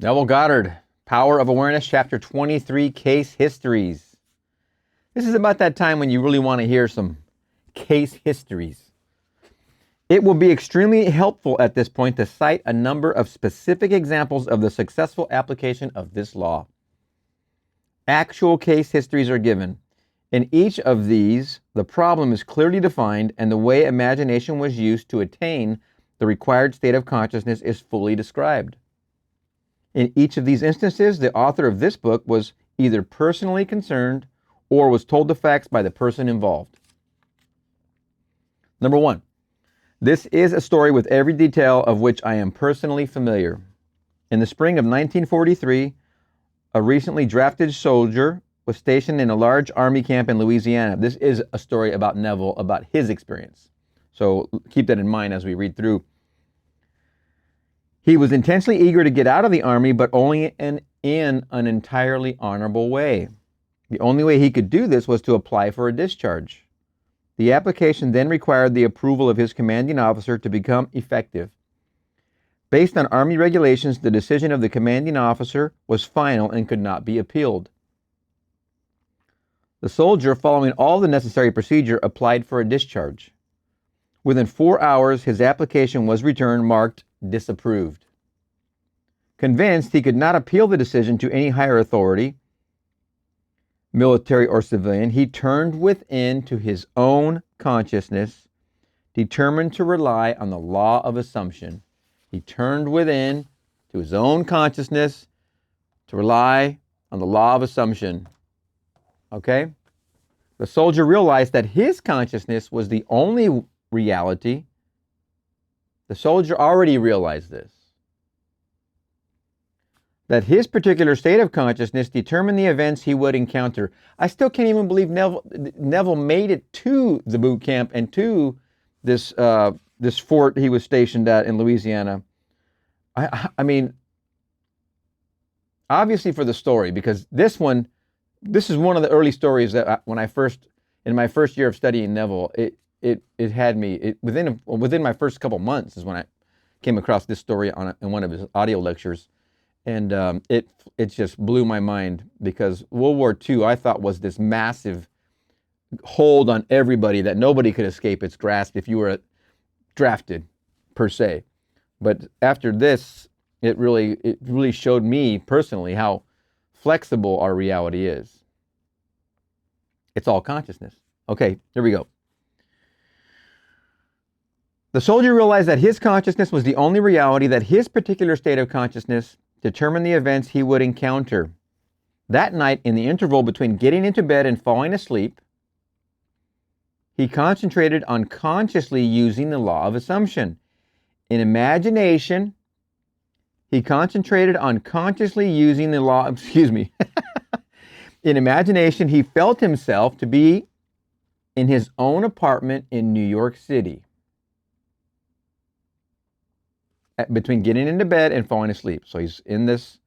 Neville Goddard, Power of Awareness, Chapter 23, Case Histories. This is about that time when you really want to hear some case histories. It will be extremely helpful at this point to cite a number of specific examples of the successful application of this law. Actual case histories are given. In each of these, the problem is clearly defined and the way imagination was used to attain the required state of consciousness is fully described. In each of these instances, the author of this book was either personally concerned or was told the facts by the person involved. Number one, this is a story with every detail of which I am personally familiar. In the spring of 1943, a recently drafted soldier was stationed in a large army camp in Louisiana. This is a story about Neville, about his experience. So keep that in mind as we read through. He was intensely eager to get out of the army, but only in an entirely honorable way. The only way he could do this was to apply for a discharge. The application then required the approval of his commanding officer to become effective. Based on Army regulations, the decision of the commanding officer was final and could not be appealed. The soldier, following all the necessary procedure, applied for a discharge. Within 4 hours, his application was returned marked disapproved. Convinced he could not appeal the decision to any higher authority, military or civilian, he turned within to his own consciousness, determined to rely on the law of assumption. He turned within to his own consciousness to rely on the law of assumption. Okay? The soldier realized that his consciousness was the only reality. The soldier already realized this. That his particular state of consciousness determined the events he would encounter. I still can't even believe Neville made it to the boot camp and to this fort he was stationed at in Louisiana. I mean, obviously for the story, because this is one of the early stories that in my first year of studying Neville, it had me, within my first couple months is when I came across this story in one of his audio lectures. And it just blew my mind, because World War II, I thought, was this massive hold on everybody that nobody could escape its grasp if you were drafted, per se. But after this, it really showed me personally how flexible our reality is. It's all consciousness. Okay, here we go. The soldier realized that his consciousness was the only reality, that his particular state of consciousness determined the events he would encounter. That night, in the interval between getting into bed and falling asleep, he concentrated on consciously using the law of assumption. In imagination, he concentrated on consciously using the law, In imagination, he felt himself to be in his own apartment in New York City, between getting into bed and falling asleep. So he's in this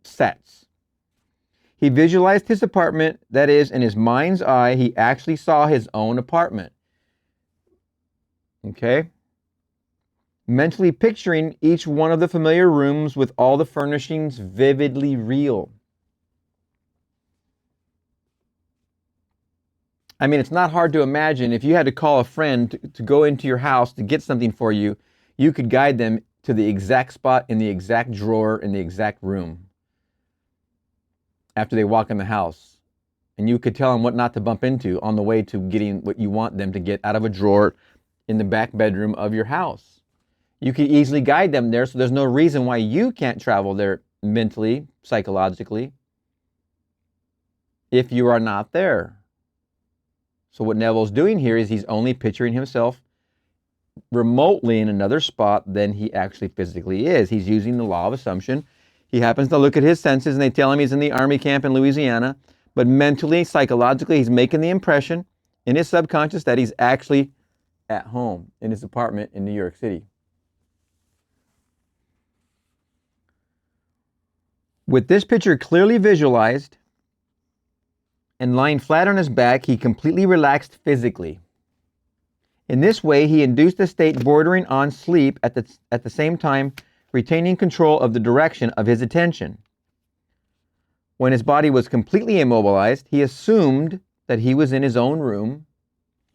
sets. He visualized his apartment, that is, in his mind's eye, he actually saw his own apartment. Okay? Mentally picturing each one of the familiar rooms with all the furnishings vividly real. I mean, it's not hard to imagine if you had to call a friend to go into your house to get something for you, you could guide them to the exact spot in the exact drawer in the exact room after they walk in the house. And you could tell them what not to bump into on the way to getting what you want them to get out of a drawer in the back bedroom of your house. You could easily guide them there, so there's no reason why you can't travel there mentally, psychologically, if you are not there. So what Neville's doing here is he's only picturing himself remotely in another spot than he actually physically is. He's using the law of assumption. He happens to look at his senses and they tell him he's in the army camp in Louisiana, but mentally, psychologically, he's making the impression in his subconscious that he's actually at home in his apartment in New York City. With this picture clearly visualized and lying flat on his back, he completely relaxed physically. In this way, he induced a state bordering on sleep at the same time retaining control of the direction of his attention. When his body was completely immobilized, he assumed that he was in his own room.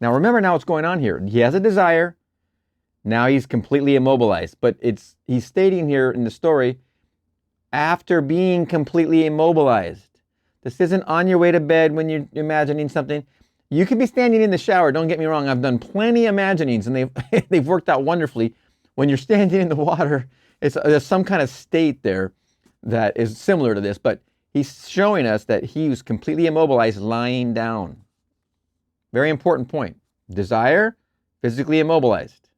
Now remember now what's going on here. He has a desire. Now he's completely immobilized. But he's stating here in the story, after being completely immobilized. This isn't on your way to bed when you're imagining something. You could be standing in the shower. Don't get me wrong. I've done plenty of imaginings, and they've worked out wonderfully. When you're standing in the water, there's some kind of state there that is similar to this, but he's showing us that he was completely immobilized, lying down. Very important point. Desire, physically immobilized.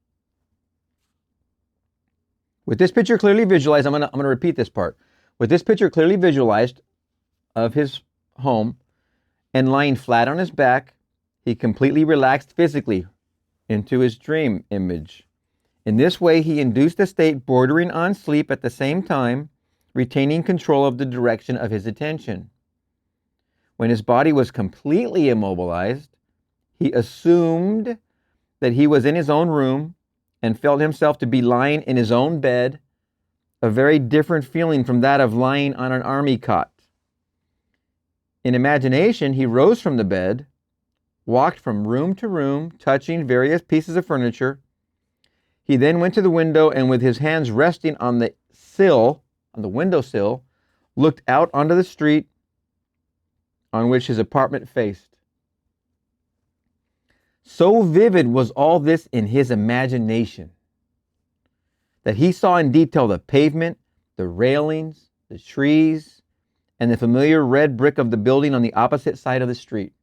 With this picture clearly visualized, I'm gonna repeat this part. With this picture clearly visualized of his home and lying flat on his back, he completely relaxed physically into his dream image. In this way, he induced a state bordering on sleep at the same time, retaining control of the direction of his attention. When his body was completely immobilized, he assumed that he was in his own room and felt himself to be lying in his own bed, a very different feeling from that of lying on an army cot. In imagination, he rose from the bed, walked from room to room, touching various pieces of furniture. He then went to the window and with his hands resting on the windowsill, looked out onto the street on which his apartment faced. So vivid was all this in his imagination that he saw in detail the pavement, the railings, the trees, and the familiar red brick of the building on the opposite side of the street.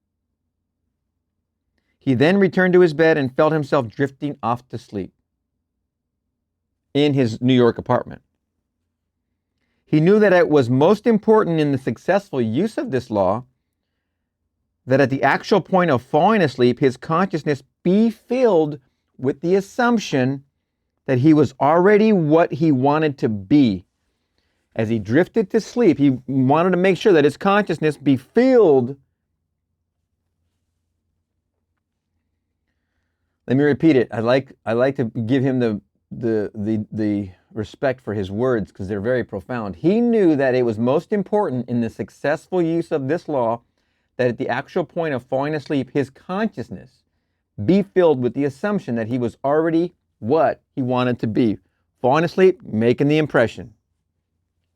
He then returned to his bed and felt himself drifting off to sleep in his New York apartment. He knew that it was most important in the successful use of this law that at the actual point of falling asleep, his consciousness be filled with the assumption that he was already what he wanted to be. As he drifted to sleep, he wanted to make sure that his consciousness be filled. Let me repeat it. I like to give him the respect for his words because they're very profound. He knew that it was most important in the successful use of this law that at the actual point of falling asleep, his consciousness be filled with the assumption that he was already what he wanted to be. Falling asleep, making the impression.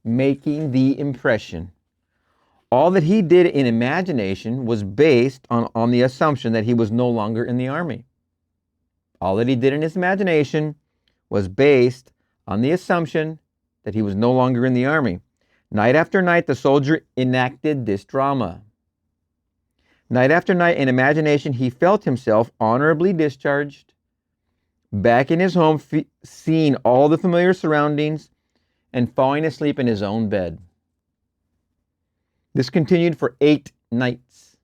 Making the impression. All that he did in imagination was based on the assumption that he was no longer in the army. All that he did in his imagination was based on the assumption that he was no longer in the army. Night after night, the soldier enacted this drama. Night after night, in imagination, he felt himself honorably discharged, back in his home, seeing all the familiar surroundings, and falling asleep in his own bed. This continued for 8 nights.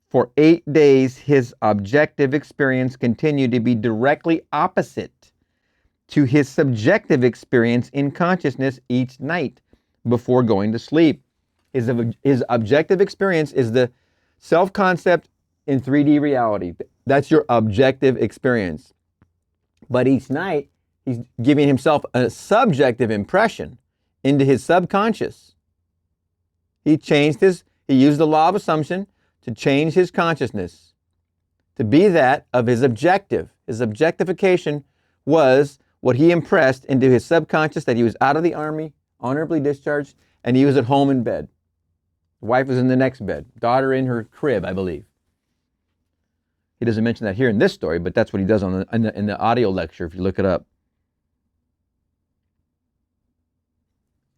For 8 days, his objective experience continued to be directly opposite to his subjective experience in consciousness each night before going to sleep. His objective experience is the self-concept in 3D reality. That's your objective experience. But each night, he's giving himself a subjective impression into his subconscious. He used the law of assumption to change his consciousness to be that of his objective. His objectification was what he impressed into his subconscious, that he was out of the army, honorably discharged, and he was at home in bed. The wife was in the next bed, daughter in her crib, I believe. He doesn't mention that here in this story, but that's what he does in the audio lecture if you look it up.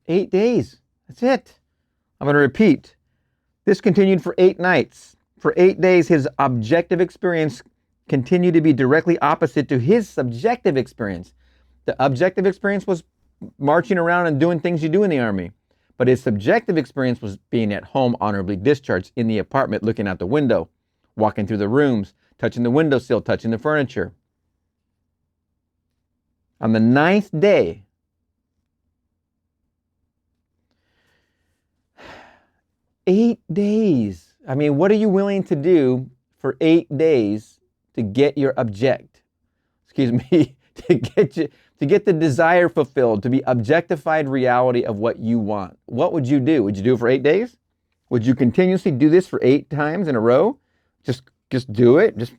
8 days. That's it. I'm going to repeat. This continued for 8 nights. For 8 days, his objective experience continued to be directly opposite to his subjective experience. The objective experience was marching around and doing things you do in the army. But his subjective experience was being at home, honorably discharged, in the apartment, looking out the window, walking through the rooms, touching the windowsill, touching the furniture. On the 9th day, 8 days. I mean, what are you willing to do for 8 days to get your to get the desire fulfilled, to be objectified reality of what you want. What would you do? Would you do it for 8 days? Would you continuously do this for 8 times in a row? Just do it.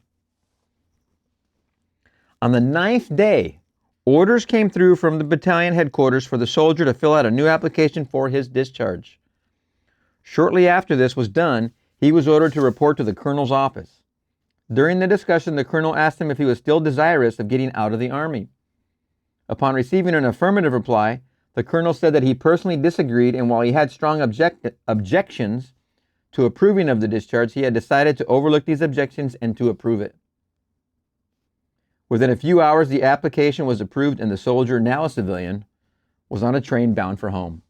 On the 9th day, orders came through from the battalion headquarters for the soldier to fill out a new application for his discharge. Shortly after this was done, he was ordered to report to the colonel's office. During the discussion, the colonel asked him if he was still desirous of getting out of the Army. Upon receiving an affirmative reply, the colonel said that he personally disagreed, and while he had strong objections to approving of the discharge, he had decided to overlook these objections and to approve it. Within a few hours, the application was approved, and the soldier, now a civilian, was on a train bound for home.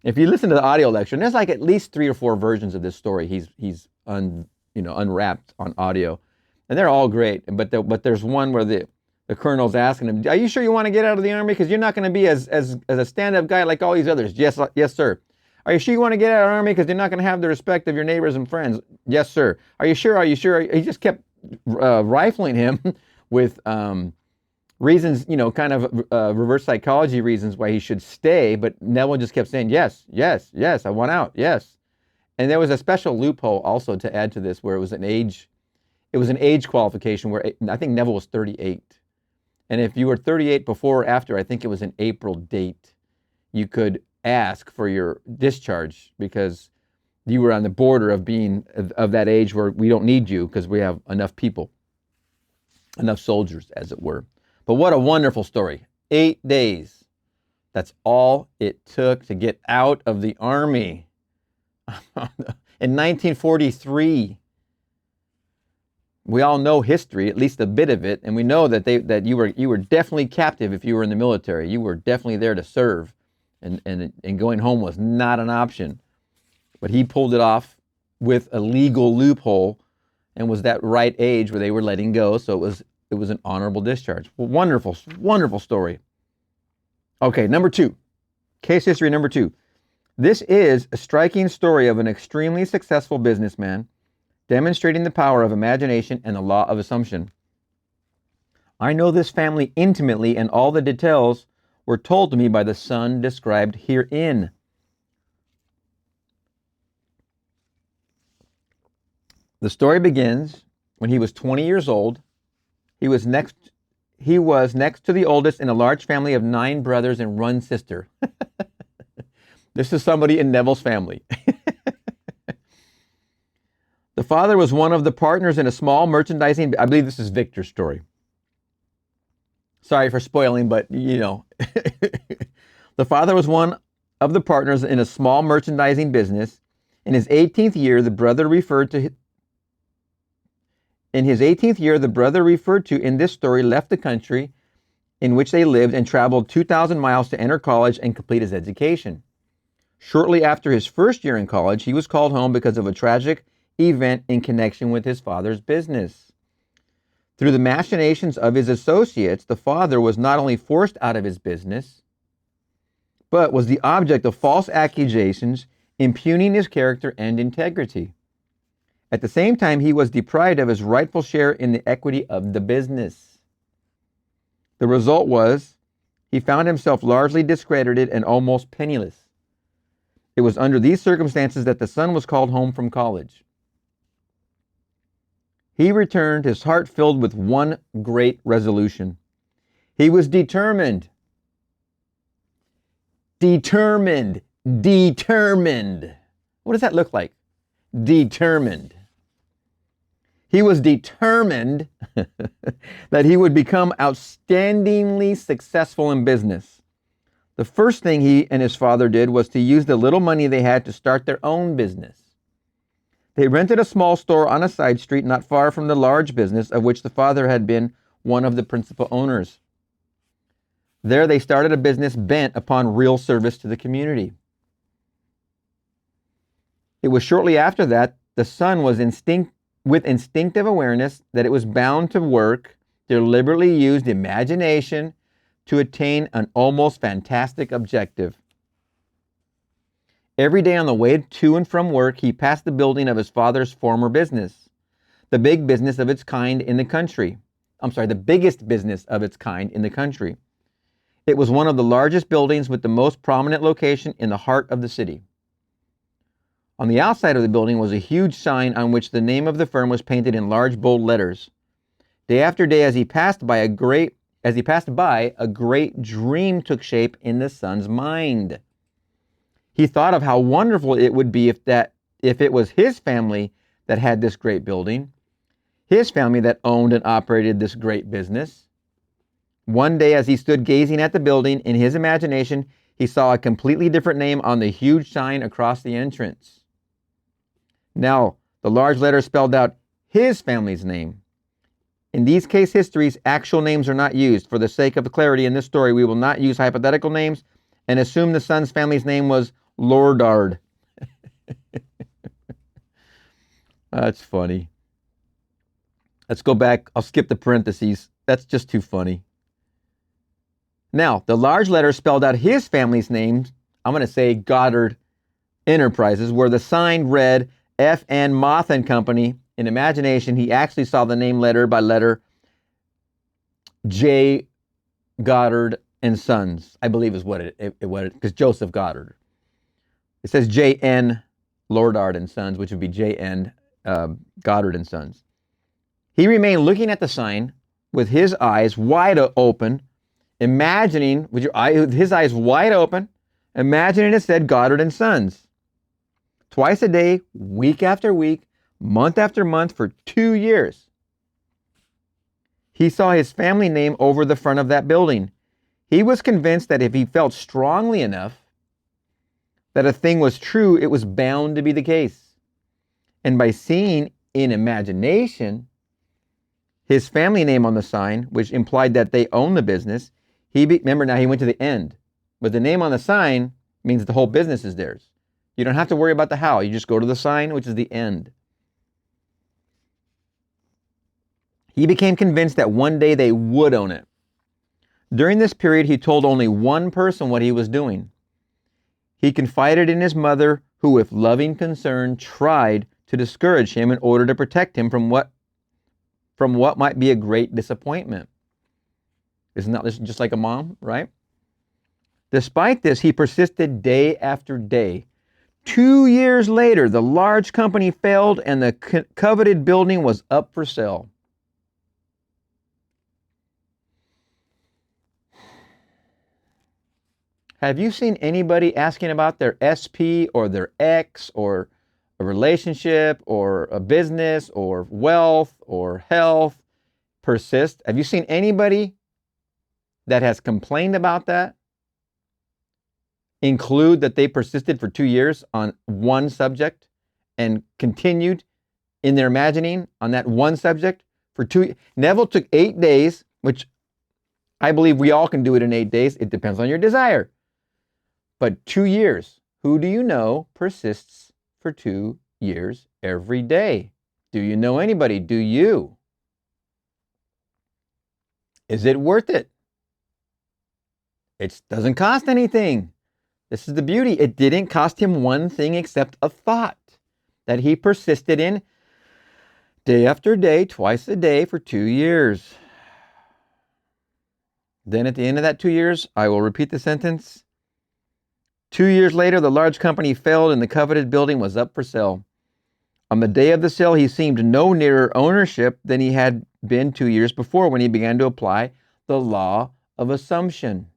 If you listen to the audio lecture, and there's like at least 3 or 4 versions of this story he's unwrapped on audio, and they're all great. But there's one where the colonel's asking him, "Are you sure you want to get out of the Army? Because you're not going to be as a stand-up guy like all these others." "Yes, yes, sir." "Are you sure you want to get out of the Army? Because you're not going to have the respect of your neighbors and friends." "Yes, sir." "Are you sure? Are you sure?" He just kept rifling him with reasons, kind of reverse psychology reasons why he should stay. But Neville just kept saying, "Yes, yes, yes, I want out, yes." And there was a special loophole also to add to this, where it was an age qualification where I think Neville was 38. And if you were 38 before or after, I think it was an April date, you could ask for your discharge because you were on the border of being of that age where we don't need you because we have enough people, enough soldiers, as it were. But what a wonderful story. 8 days. That's all it took to get out of the Army. In 1943, we all know history, at least a bit of it, and we know that you were definitely captive if you were in the military. You were definitely there to serve, and going home was not an option. But he pulled it off with a legal loophole, and was that right age where they were letting go. So it was an honorable discharge. Well, wonderful, wonderful story. Okay, number 2, case history number 2. This is a striking story of an extremely successful businessman, demonstrating the power of imagination and the law of assumption. I know this family intimately, and all the details were told to me by the son described herein. The story begins when he was 20 years old. He was next to the oldest in a large family of 9 brothers and 1 sister. This is somebody in Neville's family. The father was one of the partners in a small merchandising, I believe this is Victor's story. Sorry for spoiling, but The father was one of the partners in a small merchandising business. In his 18th year, the brother referred to in this story left the country in which they lived and traveled 2,000 miles to enter college and complete his education. Shortly after his first year in college, he was called home because of a tragic event in connection with his father's business. Through the machinations of his associates, the father was not only forced out of his business, but was the object of false accusations, impugning his character and integrity. At the same time, he was deprived of his rightful share in the equity of the business. The result was he found himself largely discredited and almost penniless. It was under these circumstances that the son was called home from college. He returned, his heart filled with one great resolution. He was determined. Determined. Determined. What does that look like? Determined. He was determined that he would become outstandingly successful in business. The first thing he and his father did was to use the little money they had to start their own business. They rented a small store on a side street not far from the large business of which the father had been one of the principal owners. There they started a business bent upon real service to the community. It was shortly after that the son was with instinctive awareness that it was bound to work, deliberately used imagination to attain an almost fantastic objective. Every day on the way to and from work, he passed the building of his father's former business, the big business of its kind in the country. the biggest business of its kind in the country. It was one of the largest buildings with the most prominent location in the heart of the city. On the outside of the building was a huge sign on which the name of the firm was painted in large bold letters. Day after day, as he passed by, a great dream took shape in the son's mind. He thought of how wonderful it would be if it was his family that had this great building, his family that owned and operated this great business. One day, as he stood gazing at the building, in his imagination, he saw a completely different name on the huge sign across the entrance. Now, the large letters spelled out his family's name. In these case histories, actual names are not used. For the sake of clarity in this story, we will not use hypothetical names and assume the son's family's name was Goddard. That's funny. Let's go back. I'll skip the parentheses. That's just too funny. Now, the large letters spelled out his family's name. I'm going to say Goddard Enterprises, where the sign read F.N. Moth and Company. In imagination, he actually saw the name letter by letter J. Goddard and Sons, I believe is what it because Joseph Goddard. It says J.N. Goddard and Sons, which would be J.N. Goddard and Sons. He remained looking at the sign with his eyes wide open, imagining, with his eyes wide open, imagining it said Goddard and Sons. Twice a day, week after week, month after month for 2 years. He saw his family name over the front of that building. He was convinced that if he felt strongly enough that a thing was true, it was bound to be the case. And by seeing in imagination his family name on the sign, which implied that they own the business, remember now he went to the end. But the name on the sign means the whole business is theirs. You don't have to worry about the how. You just go to the sign, which is the end. He became convinced that one day they would own it. During this period, he told only one person what he was doing. He confided in his mother, who with loving concern tried to discourage him in order to protect him from what might be a great disappointment. Isn't that just like a mom, right? Despite this, he persisted day after day. 2 years later, the large company failed and the coveted building was up for sale. Have you seen anybody asking about their SP or their X or a relationship or a business or wealth or health persist? Have you seen anybody that has complained about that include that they persisted for 2 years on one subject and continued in their imagining on that one subject for 2? Neville took 8 days, which I believe we all can do it in 8 days. It depends on your desire. But 2 years, who do you know persists for 2 years every day? Do you know anybody? Do you? Is it worth it? It doesn't cost anything. This is the beauty. It didn't cost him one thing except a thought that he persisted in day after day, twice a day for 2 years. Then at the end of that 2 years, I will repeat the sentence. 2 years later, the large company failed and the coveted building was up for sale. On the day of the sale, he seemed no nearer ownership than he had been 2 years before when he began to apply the law of assumption.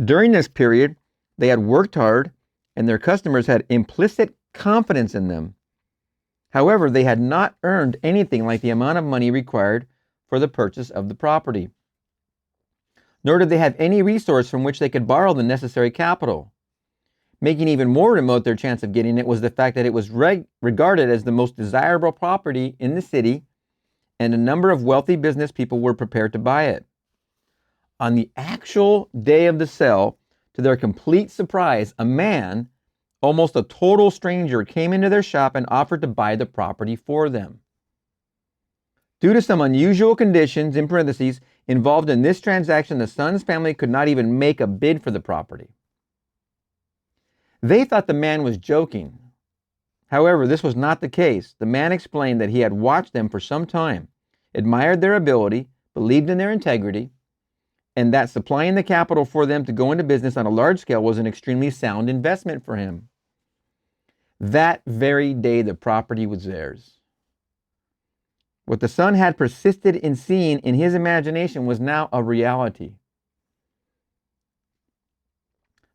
During this period, they had worked hard and their customers had implicit confidence in them. However, they had not earned anything like the amount of money required for the purchase of the property. Nor did they have any resource from which they could borrow the necessary capital. Making even more remote their chance of getting it was the fact that it was regarded as the most desirable property in the city, and a number of wealthy business people were prepared to buy it. On the actual day of the sale, to their complete surprise, a man, almost a total stranger, came into their shop and offered to buy the property for them. Due to some unusual conditions, in parentheses, involved in this transaction, the son's family could not even make a bid for the property. They thought the man was joking. However, this was not the case. The man explained that he had watched them for some time admired their ability, believed in their integrity, and that supplying the capital for them to go into business on a large scale was an extremely sound investment for him. That very day, the property was theirs. What the son had persisted in seeing in his imagination was now a reality.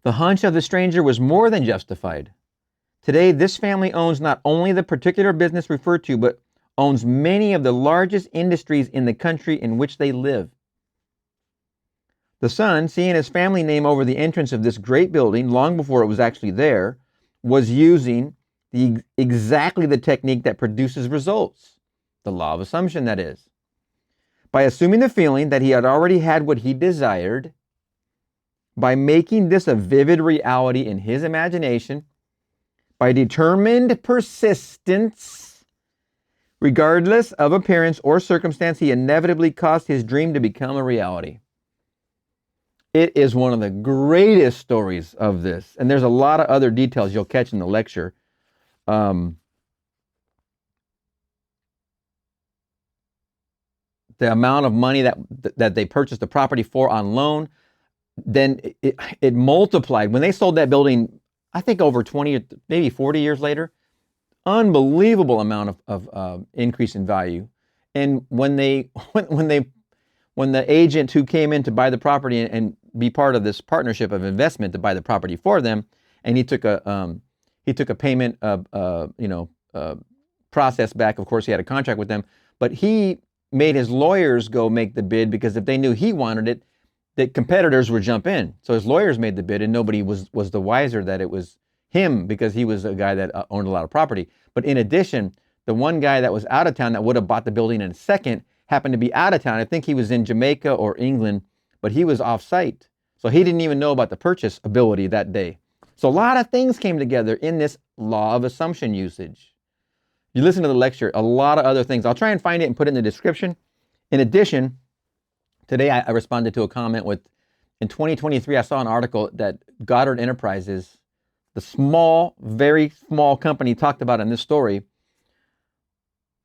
The hunch of the stranger was more than justified. Today, this family owns not only the particular business referred to, but owns many of the largest industries in the country in which they live. The son, seeing his family name over the entrance of this great building long before it was actually there, was using exactly the technique that produces results, the law of assumption, that is. By assuming the feeling that he had already had what he desired, by making this a vivid reality in his imagination, by determined persistence, regardless of appearance or circumstance, he inevitably caused his dream to become a reality. It is one of the greatest stories of this. And there's a lot of other details you'll catch in the lecture. The amount of money that they purchased the property for on loan, then it multiplied. When they sold that building, I think over 20, maybe 40 years later, unbelievable amount of increase in value. And when the agent who came in to buy the property and be part of this partnership of investment to buy the property for them, and he took a payment process back. Of course, he had a contract with them, but he made his lawyers go make the bid, because if they knew he wanted it, the competitors would jump in. So his lawyers made the bid, and nobody was the wiser that it was him, because he was a guy that owned a lot of property. But in addition, the one guy that was out of town that would have bought the building in a second happened to be out of town. I think he was in Jamaica or England, but he was off-site. So he didn't even know about the purchase ability that day. So a lot of things came together in this law of assumption usage. You listen to the lecture, a lot of other things. I'll try and find it and put it in the description. In addition, today I responded to a comment in 2023, I saw an article that Goddard Enterprises, the small, very small company talked about in this story,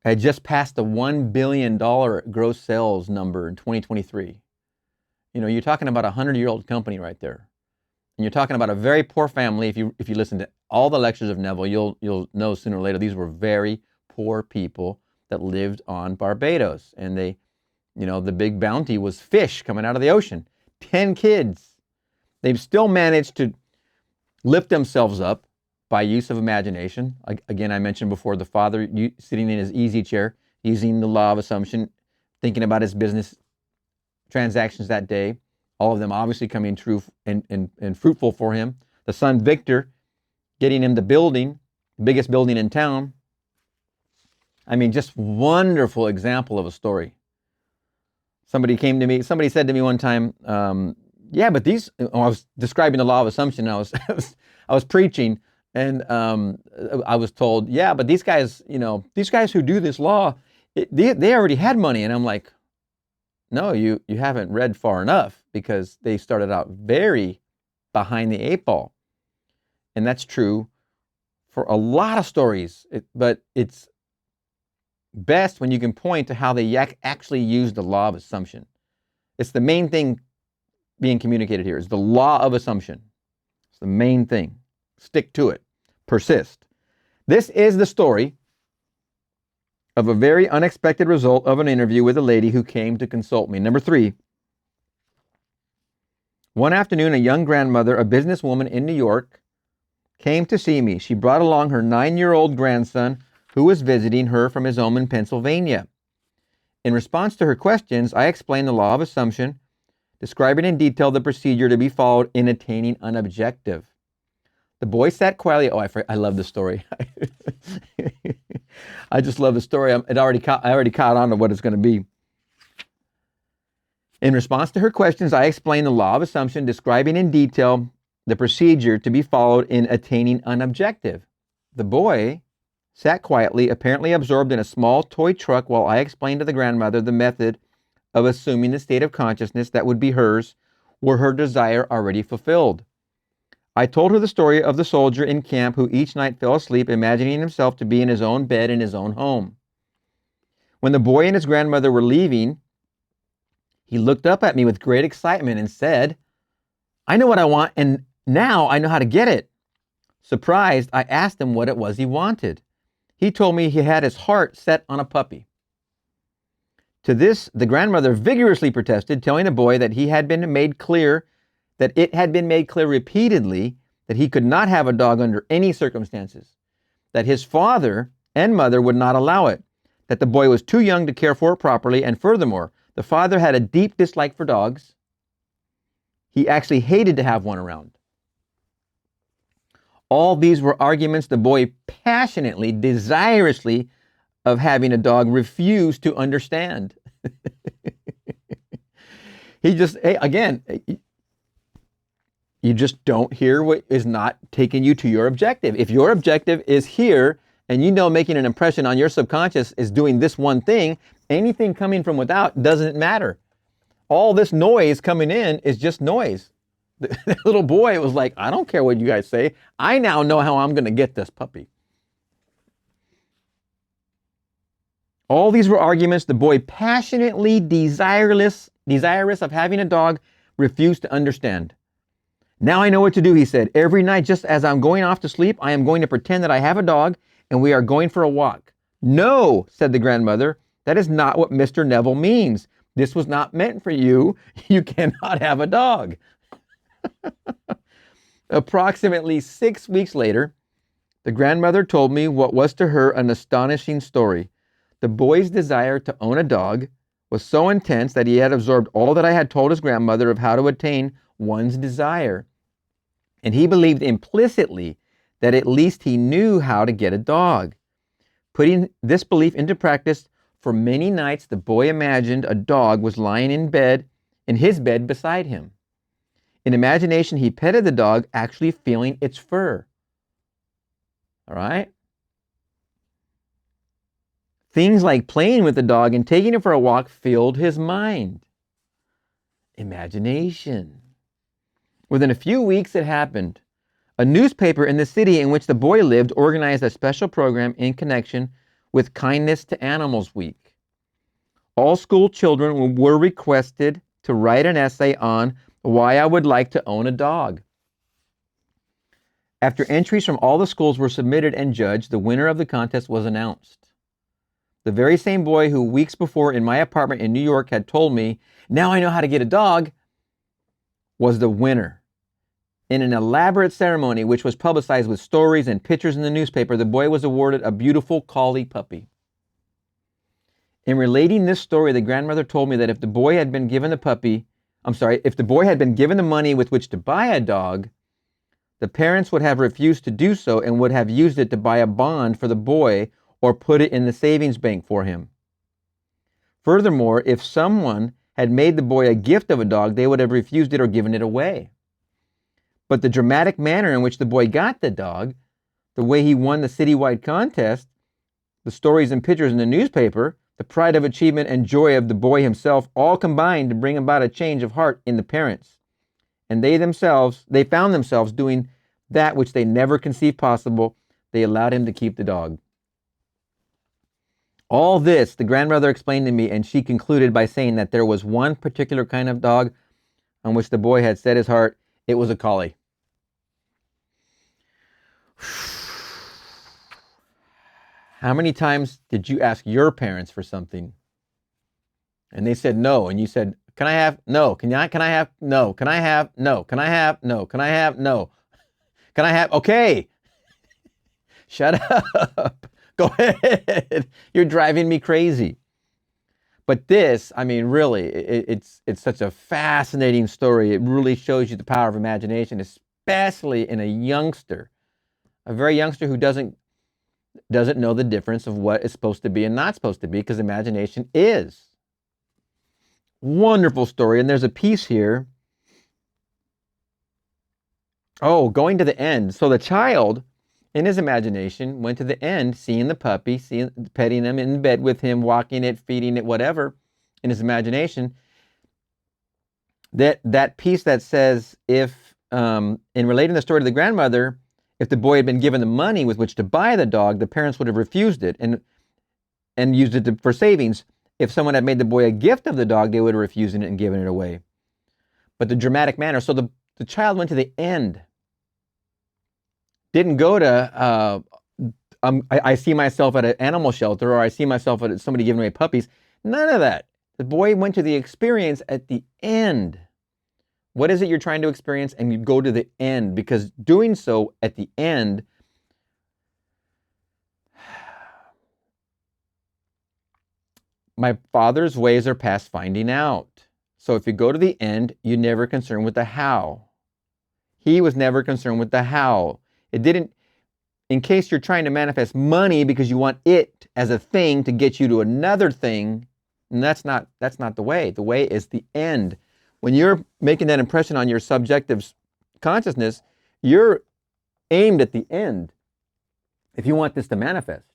had just passed the $1 billion gross sales number in 2023. You know, you're talking about a 100-year-old company right there. And you're talking about a very poor family. If you listen to all the lectures of Neville, you'll know sooner or later these were very poor people that lived on Barbados. And they, the big bounty was fish coming out of the ocean. 10 kids. They've still managed to lift themselves up by use of imagination. Again, I mentioned before, the father sitting in his easy chair, using the law of assumption, thinking about his business transactions that day, all of them obviously coming true and fruitful for him. The son, Victor, getting him the building, biggest building in town. I mean, just wonderful example of a story. Somebody said to me one time, yeah, but I was describing the law of assumption, and I was preaching, and I was told, yeah, but these guys who do this law, they already had money. And I'm like, no, you haven't read far enough, because they started out very behind the 8 ball. And that's true for a lot of stories, but it's best when you can point to how they actually use the law of assumption. It's the main thing being communicated here, is the law of assumption. It's the main thing. Stick to it. Persist. This is the story of a very unexpected result of an interview with a lady who came to consult me. Number 3. One afternoon, a young grandmother, a businesswoman in New York, came to see me. She brought along her 9-year-old grandson, who was visiting her from his home in Pennsylvania. In response to her questions, I explained the law of assumption, describing in detail the procedure to be followed in attaining an objective. The boy sat quietly. I love the story. I just love the story. I already caught on to what it's going to be. In response to her questions, I explained the law of assumption, describing in detail the procedure to be followed in attaining an objective. The boy sat quietly, apparently absorbed in a small toy truck, while I explained to the grandmother the method of assuming the state of consciousness that would be hers were her desire already fulfilled. I told her the story of the soldier in camp who each night fell asleep, imagining himself to be in his own bed in his own home. When the boy and his grandmother were leaving, he looked up at me with great excitement and said, "I know what I want, and now I know how to get it." Surprised, I asked him what it was he wanted. He told me he had his heart set on a puppy. To this, the grandmother vigorously protested, telling the boy that it had been made clear repeatedly that he could not have a dog under any circumstances, that his father and mother would not allow it, that the boy was too young to care for it properly, and furthermore, the father had a deep dislike for dogs. He actually hated to have one around. All these were arguments the boy passionately, desirously of having a dog refused to understand. Again, you just don't hear what is not taking you to your objective. If your objective is here, and you know making an impression on your subconscious is doing this one thing, anything coming from without doesn't matter. All this noise coming in is just noise. The little boy was like, I don't care what you guys say. I now know how I'm going to get this puppy. All these were arguments the boy, passionately desirous of having a dog, refused to understand. Now I know what to do, he said. Every night, just as I'm going off to sleep, I am going to pretend that I have a dog and we are going for a walk. No, said the grandmother, that is not what Mr. Neville means. This was not meant for you. You cannot have a dog. Approximately 6 weeks later, the grandmother told me what was to her an astonishing story. The boy's desire to own a dog was so intense that he had absorbed all that I had told his grandmother of how to attain one's desire. And he believed implicitly that at least he knew how to get a dog. Putting this belief into practice, for many nights the boy imagined a dog was lying in his bed beside him. In imagination, he petted the dog, actually feeling its fur. All right? Things like playing with the dog and taking it for a walk filled his mind. Imagination. Within a few weeks, it happened. A newspaper in the city in which the boy lived organized a special program in connection with Kindness to Animals Week. All school children were requested to write an essay on why I would like to own a dog. After entries from all the schools were submitted and judged, the winner of the contest was announced. The very same boy who weeks before in my apartment in New York had told me, "Now I know how to get a dog," was the winner. In an elaborate ceremony which was publicized with stories and pictures in the newspaper, the boy was awarded a beautiful collie puppy. In relating this story, the grandmother told me that if the boy had been given the money with which to buy a dog, the parents would have refused to do so and would have used it to buy a bond for the boy or put it in the savings bank for him. Furthermore, if someone had made the boy a gift of a dog, they would have refused it or given it away. But the dramatic manner in which the boy got the dog, the way he won the citywide contest, the stories and pictures in the newspaper, the pride of achievement and joy of the boy himself, all combined to bring about a change of heart in the parents. And they found themselves doing that which they never conceived possible. They allowed him to keep the dog. All this, the grandmother explained to me, and she concluded by saying that there was one particular kind of dog on which the boy had set his heart. It was a collie. How many times did you ask your parents for something and they said no, and you said, "Can I have?" "No." Can I have?" "No." "Can I have?" "No." "Can I have?" "No." "Can I have?" "No." "Can I have?" "Okay." Shut up. Go ahead. You're driving me crazy. But this, really, it's such a fascinating story. It really shows you the power of imagination, especially in a youngster, a very youngster who doesn't know the difference of what is supposed to be and not supposed to be, because imagination is. Wonderful story. And there's a piece here. Oh, going to the end. So the child, in his imagination, went to the end, seeing the puppy, petting him in bed with him, walking it, feeding it, whatever, in his imagination. That piece that says, if, in relating the story to the grandmother, if the boy had been given the money with which to buy the dog, the parents would have refused it. And and used it for savings. If someone had made the boy a gift of the dog, they would have refused it and given it away. But the dramatic manner, so the child went to the end. Didn't go to, I see myself at an animal shelter, or I see myself at somebody giving away puppies. None of that. The boy went to the experience at the end. What is it you're trying to experience? And you go to the end, because doing so at the end, my Father's ways are past finding out. So if you go to the end, you're never concerned with the how. He was never concerned with the how. It didn't, in case you're trying to manifest money because you want it as a thing to get you to another thing, and that's not the way. The way is the end. When you're making that impression on your subjective consciousness, you're aimed at the end if you want this to manifest.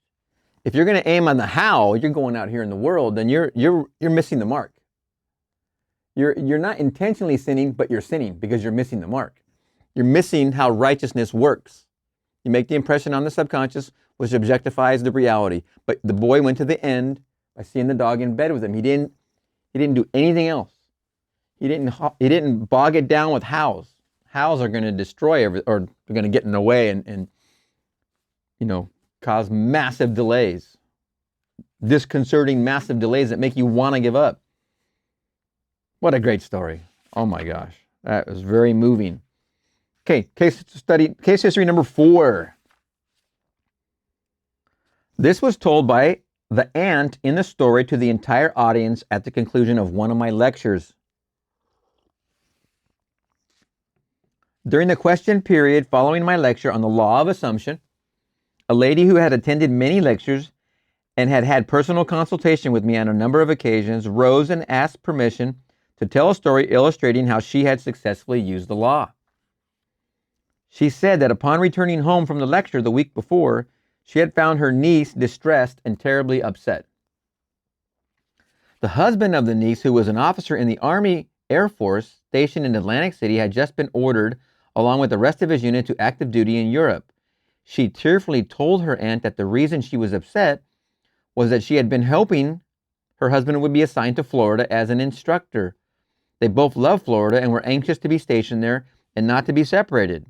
If you're going to aim on the how, you're going out here in the world, then you're missing the mark. You're not intentionally sinning, but you're sinning because you're missing the mark. You're missing how righteousness works. You make the impression on the subconscious, which objectifies the reality. But the boy went to the end by seeing the dog in bed with him. He didn't do anything else. He didn't bog it down with hows. Hows are going to destroy or they're going to get in the way and cause massive delays, disconcerting massive delays that make you want to give up. What a great story. Oh my gosh. That was very moving. Okay, case history number 4. This was told by the aunt in the story to the entire audience at the conclusion of one of my lectures. During the question period following my lecture on the law of assumption, a lady who had attended many lectures and had had personal consultation with me on a number of occasions rose and asked permission to tell a story illustrating how she had successfully used the law. She said that upon returning home from the lecture the week before, she had found her niece distressed and terribly upset. The husband of the niece, who was an officer in the Army Air Force stationed in Atlantic City, had just been ordered, along with the rest of his unit, to active duty in Europe. She tearfully told her aunt that the reason she was upset was that she had been hoping her husband would be assigned to Florida as an instructor. They both loved Florida and were anxious to be stationed there and not to be separated.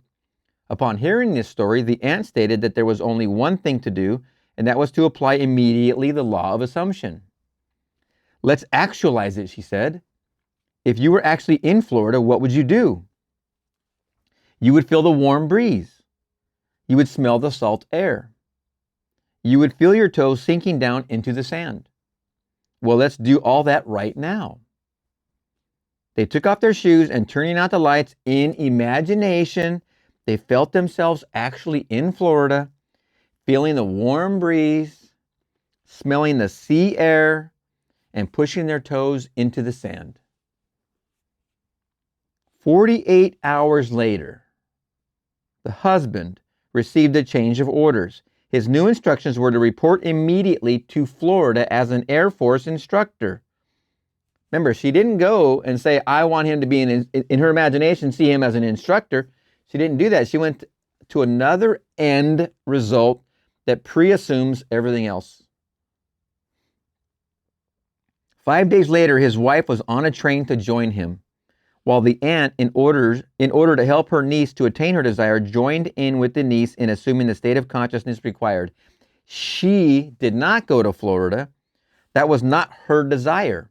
Upon hearing this story, the aunt stated that there was only one thing to do, and that was to apply immediately the law of assumption. Let's actualize it, she said. If you were actually in Florida, what would you do? You would feel the warm breeze. You would smell the salt air. You would feel your toes sinking down into the sand. Well, let's do all that right now. They took off their shoes and, turning out the lights in imagination, they felt themselves actually in Florida, feeling the warm breeze, smelling the sea air, and pushing their toes into the sand. 48 hours later, the husband received a change of orders. His new instructions were to report immediately to Florida as an Air Force instructor. Remember, she didn't go and say, I want him to be in her imagination, see him as an instructor. She didn't do that. She went to another end result that pre-assumes everything else. 5 days later, his wife was on a train to join him, while the aunt, in order to help her niece to attain her desire, joined in with the niece in assuming the state of consciousness required. She did not go to Florida. That was not her desire.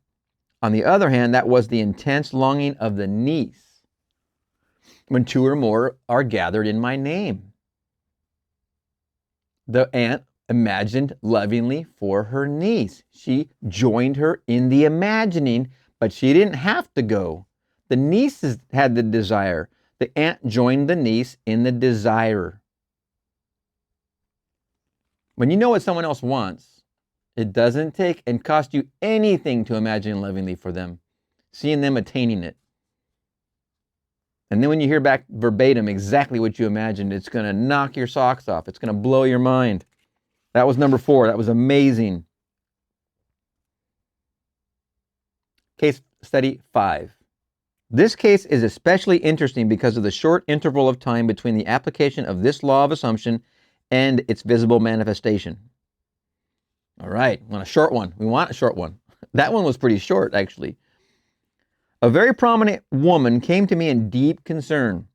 On the other hand, that was the intense longing of the niece. When 2 or more are gathered in my name. The aunt imagined lovingly for her niece. She joined her in the imagining, but she didn't have to go. The niece had the desire. The aunt joined the niece in the desire. When you know what someone else wants, it doesn't take and cost you anything to imagine lovingly for them, seeing them attaining it. And then when you hear back verbatim exactly what you imagined, it's going to knock your socks off. It's going to blow your mind. That was number 4. That was amazing. Case study 5. This case is especially interesting because of the short interval of time between the application of this law of assumption and its visible manifestation. All right, want a short one. We want a short one. That one was pretty short, actually. A very prominent woman came to me in deep concern.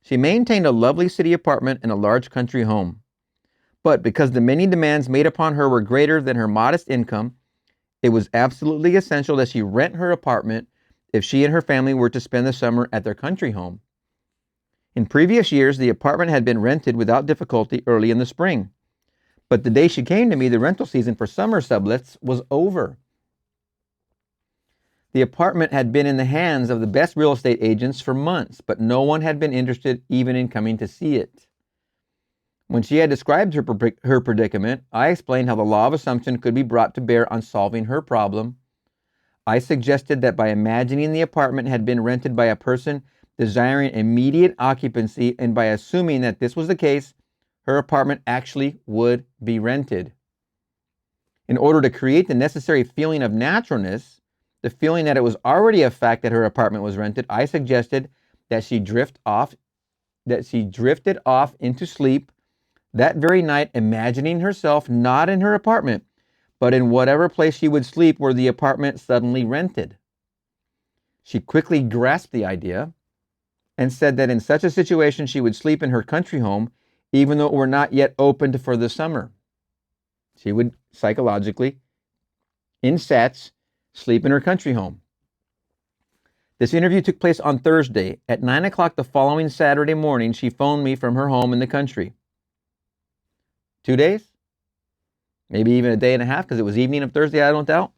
She maintained a lovely city apartment in a large country home. But because the many demands made upon her were greater than her modest income, it was absolutely essential that she rent her apartment if she and her family were to spend the summer at their country home. In previous years, the apartment had been rented without difficulty early in the spring. But the day she came to me, the rental season for summer sublets was over. The apartment had been in the hands of the best real estate agents for months, but no one had been interested even in coming to see it. When she had described her predicament, I explained how the law of assumption could be brought to bear on solving her problem. I suggested that by imagining the apartment had been rented by a person desiring immediate occupancy, and by assuming that this was the case, her apartment actually would be rented. In order to create the necessary feeling of naturalness, the feeling that it was already a fact that her apartment was rented, I suggested that she drifted off into sleep that very night, imagining herself not in her apartment, but in whatever place she would sleep were the apartment suddenly rented. She quickly grasped the idea and said that in such a situation she would sleep in her country home, even though it were not yet opened for the summer. She would psychologically, in sets, sleep in her country home. This interview took place on Thursday. At 9 o'clock the following Saturday morning, she phoned me from her home in the country. 2 days? Maybe even a day and a half, because it was evening of Thursday, I don't doubt.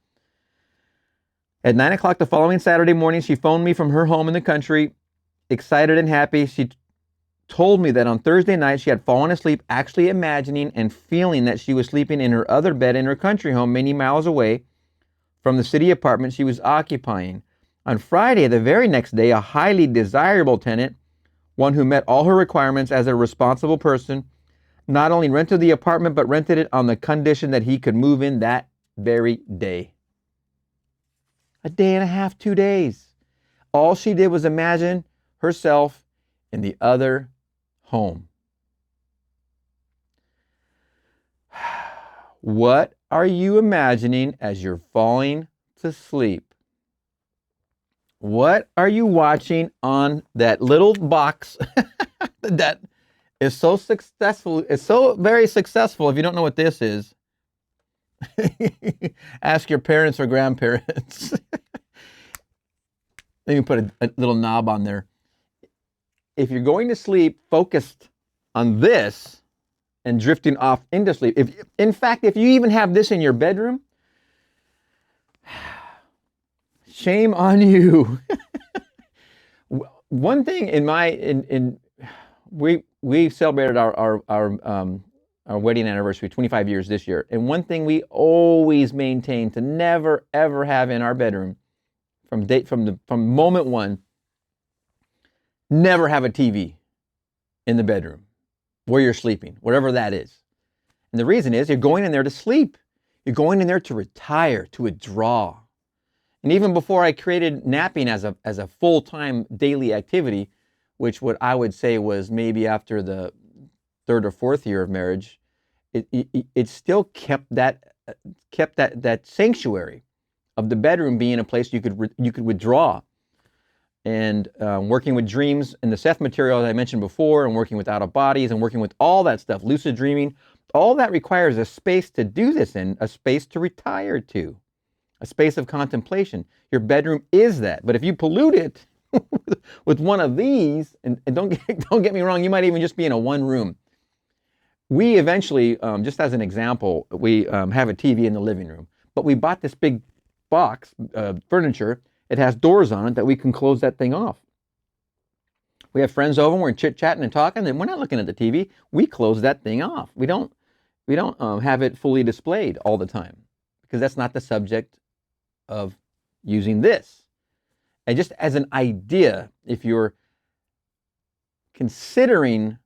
At 9 o'clock the following Saturday morning, she phoned me from her home in the country, excited and happy. She told me that on Thursday night she had fallen asleep, actually imagining and feeling that she was sleeping in her other bed in her country home many miles away from the city apartment she was occupying. On Friday, the very next day, a highly desirable tenant, one who met all her requirements as a responsible person, not only rented the apartment, but rented it on the condition that he could move in that very day. A day and a half, 2 days. All she did was imagine herself in the other home. What are you imagining as you're falling to sleep? What are you watching on that little box that is so successful? It's so very successful. If you don't know what this is, ask your parents or grandparents. Let me put a little knob on there. If you're going to sleep focused on this and drifting off into sleep, in fact, if you even have this in your bedroom, shame on you. One thing we celebrated our wedding anniversary, 25 years this year, and one thing we always maintain to never ever have in our bedroom from moment one, never have a TV in the bedroom where you're sleeping, whatever that is. And the reason is you're going in there to sleep. You're going in there to retire, to withdraw. And even before I created napping as a full-time daily activity, which what I would say was maybe after the third or fourth year of marriage, it still kept that sanctuary of the bedroom being a place you could withdraw. And working with dreams and the Seth material, as I mentioned before, and working with out of bodies and working with all that stuff, lucid dreaming, all that requires a space to do this in, a space to retire to, a space of contemplation. Your bedroom is that. But if you pollute it with one of these, and don't get me wrong, you might even just be in a one room. We eventually, just as an example, we have a TV in the living room, but we bought this big box, furniture. It has doors on it that we can close that thing off. We have friends over, we're chit-chatting and talking, and we're not looking at the TV. We close that thing off. We don't have it fully displayed all the time, because that's not the subject of using this. And just as an idea, if you're considering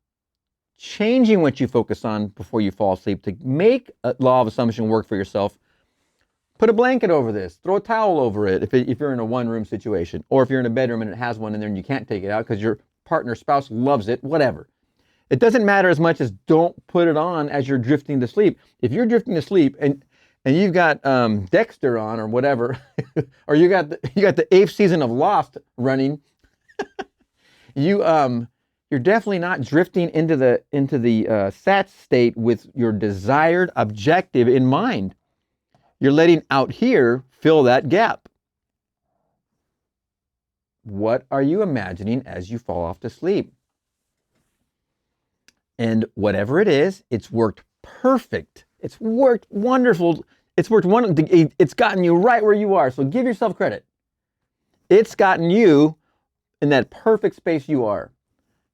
changing what you focus on before you fall asleep to make a law of assumption work for yourself, put a blanket over this, throw a towel over it if you're in a one-room situation, or if you're in a bedroom and it has one in there and you can't take it out because your partner, spouse loves it, whatever. It doesn't matter as much as don't put it on as you're drifting to sleep. If you're drifting to sleep, and and you've got Dexter on or whatever, or you got the 8th season of Lost running, you're definitely not drifting into the sat state with your desired objective in mind. You're letting out here fill that gap. What are you imagining as you fall off to sleep? And whatever it is, it's worked perfect. It's worked wonderful. It's gotten you right where you are. So give yourself credit. It's gotten you in that perfect space you are.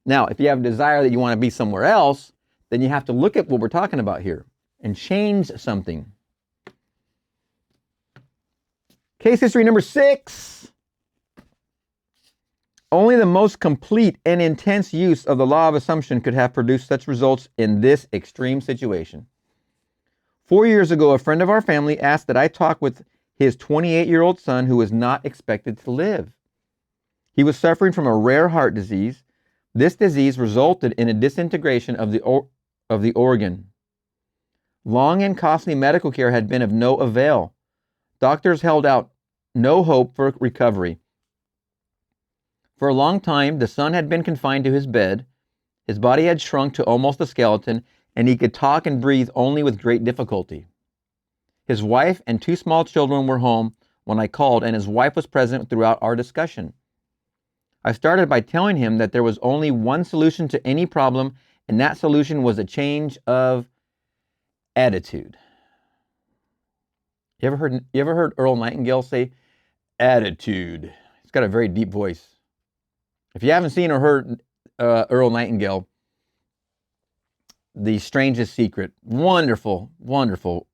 Now, if you have a desire that you want to be somewhere else, then you have to look at what we're talking about here and change something. Case history number 6. Only the most complete and intense use of the law of assumption could have produced such results in this extreme situation. 4 years ago, a friend of our family asked that I talk with his 28-year-old son who was not expected to live. He was suffering from a rare heart disease. This disease resulted in a disintegration of the organ. Long and costly medical care had been of no avail. Doctors held out no hope for recovery. For a long time, the son had been confined to his bed. His body had shrunk to almost a skeleton, and he could talk and breathe only with great difficulty. His wife and 2 small children were home when I called, and his wife was present throughout our discussion. I started by telling him that there was only one solution to any problem, and that solution was a change of attitude. You ever heard Earl Nightingale say attitude? He's got a very deep voice. If you haven't seen or heard Earl Nightingale, The Strangest Secret, wonderful, wonderful,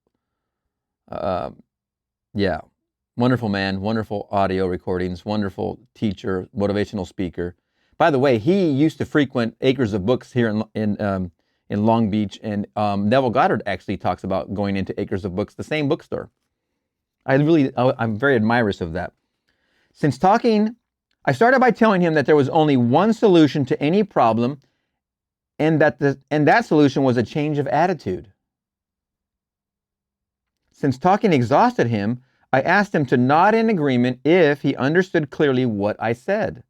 wonderful man, wonderful audio recordings, wonderful teacher, motivational speaker. By the way, he used to frequent Acres of Books here in Long Beach, and Neville Goddard actually talks about going into Acres of Books, the same bookstore. I'm very admirous of that. I started by telling him that there was only one solution to any problem, and that solution was a change of attitude. Since talking exhausted him, I asked him to nod in agreement if he understood clearly what I said.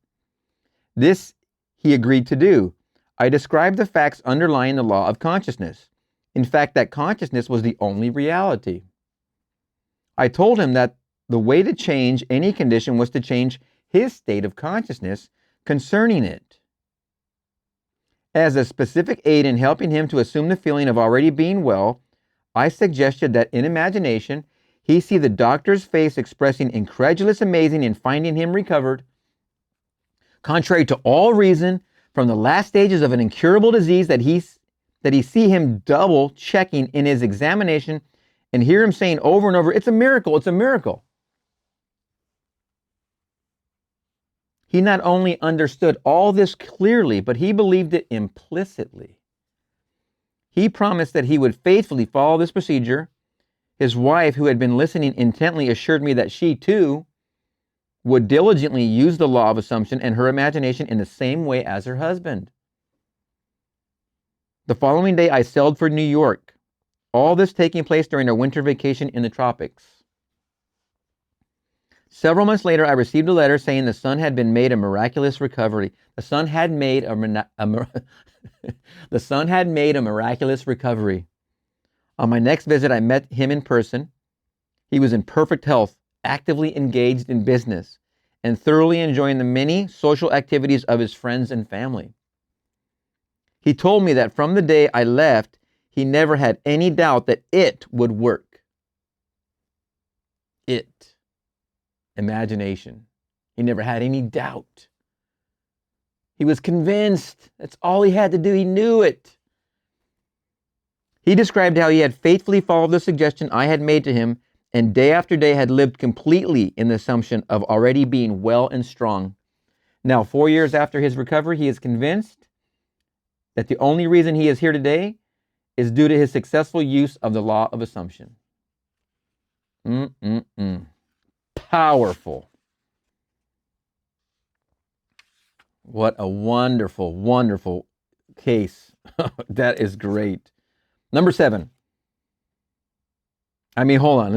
This he agreed to do. I described the facts underlying the law of consciousness. In fact, that consciousness was the only reality. I told him that the way to change any condition was to change his state of consciousness concerning it. As a specific aid in helping him to assume the feeling of already being well, I suggested that in imagination, he see the doctor's face expressing incredulous amazing in finding him recovered, contrary to all reason, from the last stages of an incurable disease, that he see him double checking in his examination and hear him saying over and over, "It's a miracle, it's a miracle." He not only understood all this clearly, but he believed it implicitly. He promised that he would faithfully follow this procedure. His wife, who had been listening intently, assured me that she, too, would diligently use the law of assumption and her imagination in the same way as her husband. The following day, I sailed for New York, all this taking place during our winter vacation in the tropics. Several months later, I received a letter saying the son had been made a miraculous recovery. The son had made a miraculous recovery. On my next visit, I met him in person. He was in perfect health, actively engaged in business, and thoroughly enjoying the many social activities of his friends and family. He told me that from the day I left, he never had any doubt that it would work. Imagination. He never had any doubt. He was convinced. That's all he had to do. He knew it. He described how he had faithfully followed the suggestion I had made to him, and day after day had lived completely in the assumption of already being well and strong. Now, 4 years after his recovery, he is convinced that the only reason he is here today is due to his successful use of the law of assumption. Powerful. What a wonderful, wonderful case. That is great. Number 7. I mean, hold on.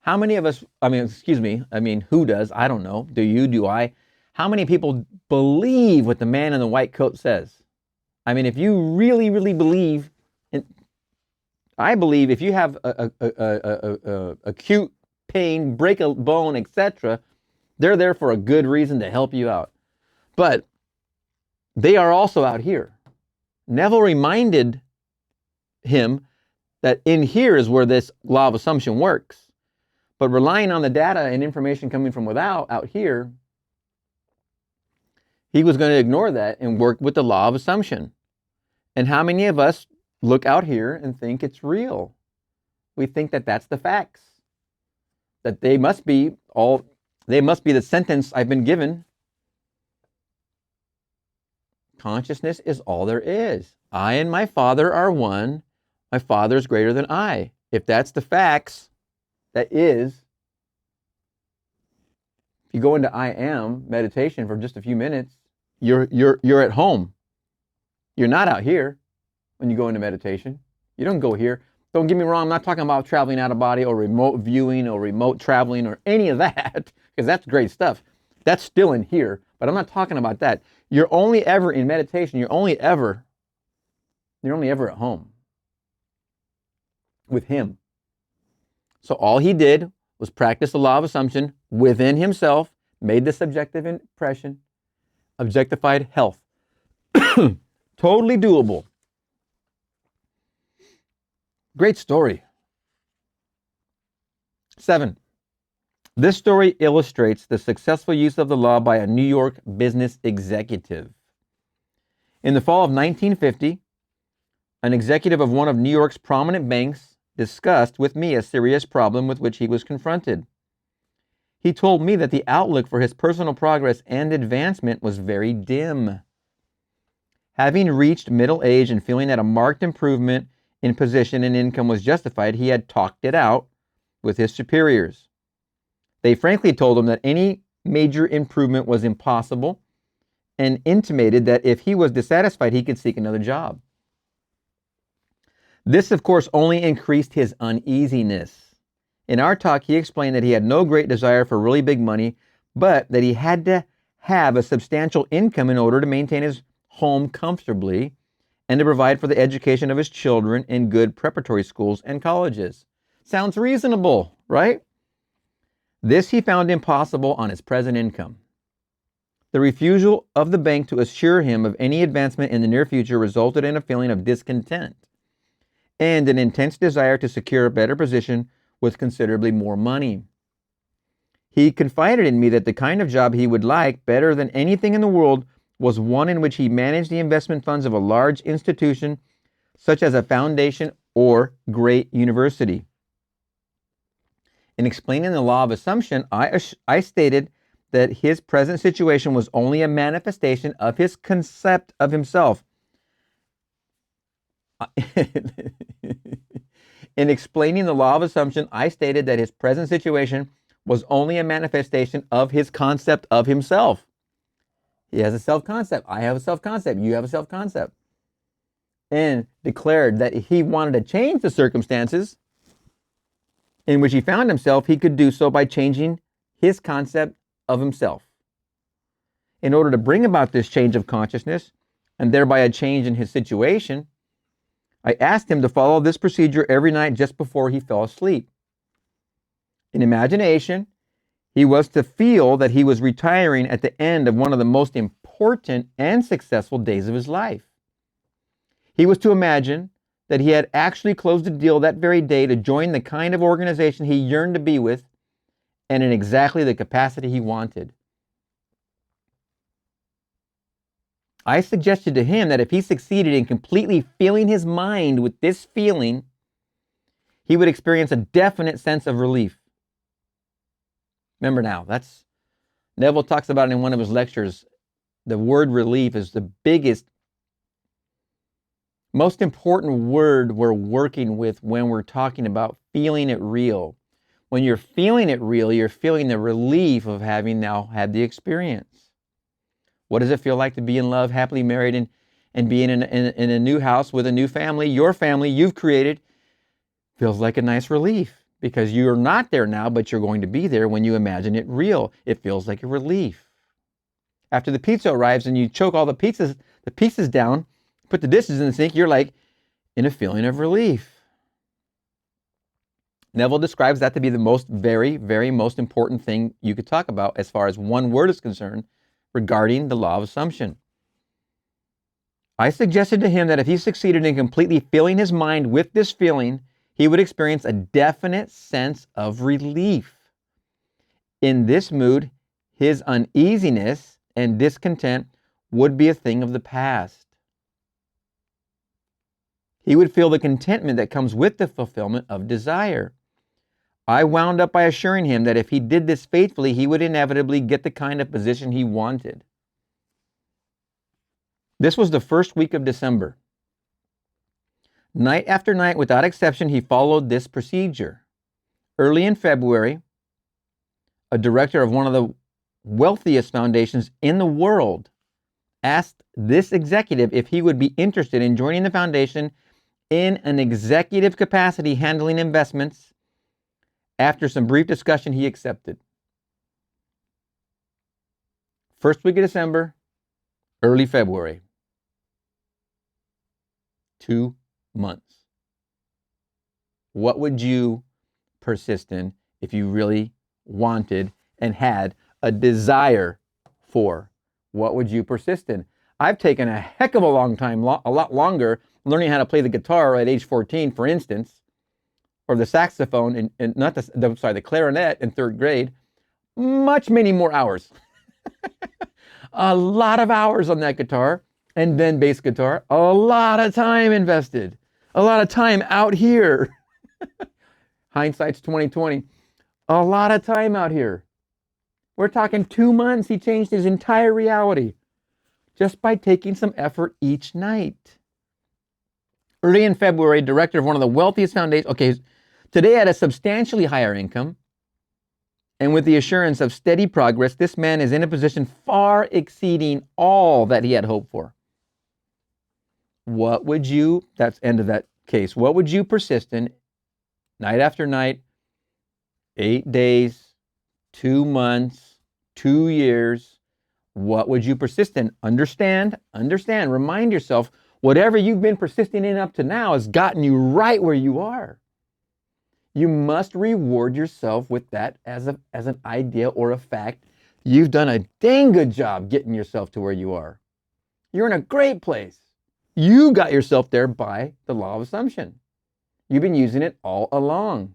How many of us, who does? I don't know. Do you? Do I? How many people believe what the man in the white coat says? I mean, if you really, really believe, and I believe if you have a acute pain, break a bone, etc., they're there for a good reason to help you out. But they are also out here. Neville reminded him that in here is where this law of assumption works. But relying on the data and information coming from without, out here, he was going to ignore that and work with the law of assumption. And how many of us look out here and think it's real? We think that that's the facts. That they must be the sentence I've been given. Consciousness is all there is. I and my Father are one. My Father is greater than I. If that's the facts, that is. If you go into I am meditation for just a few minutes, you're at home. You're not out here when you go into meditation. You don't go here. Don't get me wrong, I'm not talking about traveling out of body or remote viewing or remote traveling or any of that, because that's great stuff. That's still in here, but I'm not talking about that. You're only ever in meditation, you're only ever at home with him. So all he did was practice the law of assumption within himself, made the subjective impression, objectified health. Totally doable. Great story. 7. This story illustrates the successful use of the law by a New York business executive. In the fall of 1950, an executive of one of New York's prominent banks discussed with me a serious problem with which he was confronted. He told me that the outlook for his personal progress and advancement was very dim. Having reached middle age and feeling that a marked improvement in position and income was justified, he had talked it out with his superiors. They frankly told him that any major improvement was impossible and intimated that if he was dissatisfied, he could seek another job. This, of course, only increased his uneasiness. In our talk, he explained that he had no great desire for really big money, but that he had to have a substantial income in order to maintain his home comfortably and to provide for the education of his children in good preparatory schools and colleges. Sounds reasonable, right? This he found impossible on his present income. The refusal of the bank to assure him of any advancement in the near future resulted in a feeling of discontent and an intense desire to secure a better position with considerably more money. He confided in me that the kind of job he would like better than anything in the world was one in which he managed the investment funds of a large institution, such as a foundation or great university. In explaining the law of assumption, I stated that his present situation was only a manifestation of his concept of himself. In explaining the law of assumption, I stated that his present situation was only a manifestation of his concept of himself. He has a self-concept. I have a self-concept. You have a self-concept. And declared that if he wanted to change the circumstances in which he found himself, he could do so by changing his concept of himself. In order to bring about this change of consciousness, and thereby a change in his situation, I asked him to follow this procedure every night just before he fell asleep. In imagination, he was to feel that he was retiring at the end of one of the most important and successful days of his life. He was to imagine that he had actually closed a deal that very day to join the kind of organization he yearned to be with and in exactly the capacity he wanted. I suggested to him that if he succeeded in completely filling his mind with this feeling, he would experience a definite sense of relief. Remember now, Neville talks about it in one of his lectures. The word relief is the biggest, most important word we're working with when we're talking about feeling it real. When you're feeling it real, you're feeling the relief of having now had the experience. What does it feel like to be in love, happily married, and being in a new house with a new family, your family you've created, Feels like a nice relief because you're not there now, but you're going to be there when you imagine it real. It feels like a relief. After the pizza arrives and you choke all the pieces down, put the dishes in the sink, you're like in a feeling of relief. Neville describes that to be the very, very most important thing you could talk about as far as one word is concerned regarding the law of assumption. I suggested to him that if he succeeded in completely filling his mind with this feeling, he would experience a definite sense of relief. In this mood, his uneasiness and discontent would be a thing of the past. He would feel the contentment that comes with the fulfillment of desire. I wound up by assuring him that if he did this faithfully, he would inevitably get the kind of position he wanted. This was the first week of December. Night after night, without exception, he followed this procedure. Early in February, a director of one of the wealthiest foundations in the world asked this executive if he would be interested in joining the foundation in an executive capacity handling investments. After some brief discussion, he accepted. First week of December, early February. 2 months. What would you persist in if you really wanted and had a desire for? What would you persist in? I've taken a heck of a long time, a lot longer, learning how to play the guitar at age 14, for instance, or the saxophone and the clarinet in 3rd grade. Many more hours. A lot of hours on that guitar, and then bass guitar. A lot of time invested. A lot of time out here. Hindsight's 2020. A lot of time out here. We're talking 2 months. He changed his entire reality just by taking some effort each night. Early in February, director of one of the wealthiest foundations. Okay, today at a substantially higher income, and with the assurance of steady progress, this man is in a position far exceeding all that he had hoped for. What would you, that's end of that case, what would you persist in night after night, 8 days, 2 months, 2 years? What would you persist in? Understand, remind yourself, whatever you've been persisting in up to now has gotten you right where you are. You must reward yourself with that as an idea or a fact. You've done a dang good job getting yourself to where you are. You're in a great place. You got yourself there by the law of assumption. You've been using it all along.